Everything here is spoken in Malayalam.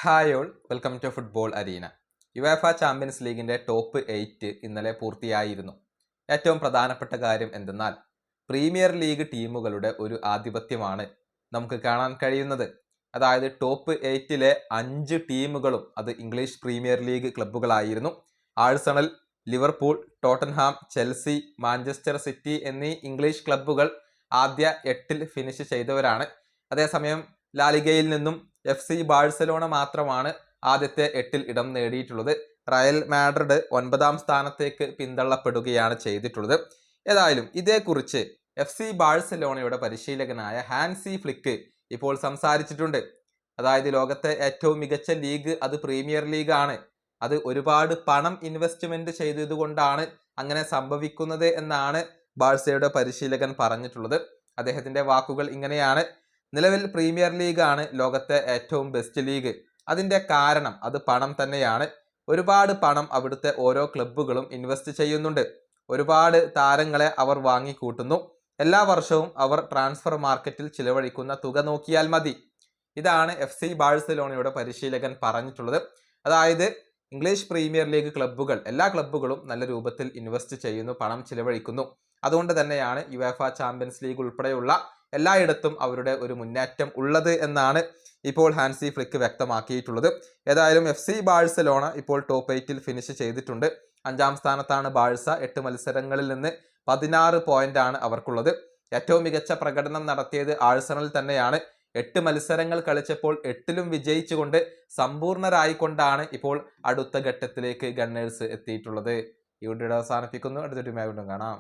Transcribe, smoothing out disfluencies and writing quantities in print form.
Hi all, welcome to football arena. UEFA champions ലീഗിൻ്റെ ടോപ്പ് 8 ഇന്നലെ പൂർത്തിയായിരുന്നു. ഏറ്റവും പ്രധാനപ്പെട്ട കാര്യം എന്തെന്നാൽ പ്രീമിയർ ലീഗ് ടീമുകളുടെ ഒരു ആധിപത്യമാണ് നമുക്ക് കാണാൻ കഴിയുന്നത്. അതായത് ടോപ്പ് 8-ലെ 5 ടീമുകളും അത് ഇംഗ്ലീഷ് പ്രീമിയർ ലീഗ് ക്ലബ്ബുകളായിരുന്നു. Arsenal, Liverpool, Tottenham, Chelsea, Manchester City എന്നീ ഇംഗ്ലീഷ് ക്ലബ്ബുകൾ ആദ്യ 8-ൽ ഫിനിഷ് ചെയ്തവരാണ്. അതേസമയം ലാലിഗയിൽ നിന്നും FC ബാഴ്സലോണ മാത്രമാണ് ആദ്യത്തെ 8-ൽ ഇടം നേടിയിട്ടുള്ളത്. റയൽ മാഡ്രിഡ് 9-ാം സ്ഥാനത്തേക്ക് പിന്തള്ളപ്പെടുകയാണ് ചെയ്തിട്ടുള്ളത്. ഏതായാലും ഇതേക്കുറിച്ച് FC ബാഴ്സലോണയുടെ പരിശീലകനായ ഹാൻസി ഫ്ലിക്ക് ഇപ്പോൾ സംസാരിച്ചിട്ടുണ്ട്. അതായത് ലോകത്തെ ഏറ്റവും മികച്ച ലീഗ് അത് പ്രീമിയർ ലീഗാണ്. അത് ഒരുപാട് പണം ഇൻവെസ്റ്റ്മെന്റ് ചെയ്തതുകൊണ്ടാണ് അങ്ങനെ സംഭവിക്കുന്നത് എന്നാണ് ബാഴ്സയുടെ പരിശീലകൻ പറഞ്ഞിട്ടുള്ളത്. അദ്ദേഹത്തിന്റെ വാക്കുകൾ ഇങ്ങനെയാണ്: നിലവിൽ പ്രീമിയർ ലീഗാണ് ലോകത്തെ ഏറ്റവും ബെസ്റ്റ് ലീഗ്. അതിൻ്റെ കാരണം അത് പണം തന്നെയാണ്. ഒരുപാട് പണം അവിടുത്തെ ഓരോ ക്ലബ്ബുകളും ഇൻവെസ്റ്റ് ചെയ്യുന്നുണ്ട്. ഒരുപാട് താരങ്ങളെ അവർ വാങ്ങിക്കൂട്ടുന്നു. എല്ലാ വർഷവും അവർ ട്രാൻസ്ഫർ മാർക്കറ്റിൽ ചിലവഴിക്കുന്ന തുക നോക്കിയാൽ മതി. ഇതാണ് FC ബാഴ്സലോണയുടെ പരിശീലകൻ പറഞ്ഞിട്ടുള്ളത്. അതായത് ഇംഗ്ലീഷ് പ്രീമിയർ ലീഗ് ക്ലബ്ബുകൾ, എല്ലാ ക്ലബ്ബുകളും നല്ല രൂപത്തിൽ ഇൻവെസ്റ്റ് ചെയ്യുന്നു, പണം ചിലവഴിക്കുന്നു. അതുകൊണ്ട് തന്നെയാണ് യുവേഫ ചാമ്പ്യൻസ് ലീഗ് ഉൾപ്പെടെയുള്ള എല്ലായിടത്തും അവരുടെ ഒരു മുന്നേറ്റം ഉള്ളത് എന്നാണ് ഇപ്പോൾ ഹാൻസി ഫ്ലിക്ക് വ്യക്തമാക്കിയിട്ടുള്ളത്. ഏതായാലും FC ബാഴ്സലോണ ഇപ്പോൾ ടോപ്പ് 8-ൽ ഫിനിഷ് ചെയ്തിട്ടുണ്ട്. 5-ാം സ്ഥാനത്താണ് ബാഴ്സ. 8 മത്സരങ്ങളിൽ നിന്ന് 16 പോയിന്റാണ് അവർക്കുള്ളത്. ഏറ്റവും മികച്ച പ്രകടനം നടത്തിയത് ആഴ്സണൽ തന്നെയാണ്. 8 മത്സരങ്ങൾ കളിച്ചപ്പോൾ 8-ലും വിജയിച്ചുകൊണ്ട് സമ്പൂർണരായിക്കൊണ്ടാണ് ഇപ്പോൾ അടുത്ത ഘട്ടത്തിലേക്ക് ഗണ്ണേഴ്സ് എത്തിയിട്ടുള്ളത്. ഈ വീഡിയോ അവസാനിപ്പിക്കുന്നു. അടുത്തൊരു വീണ്ടും കാണാം.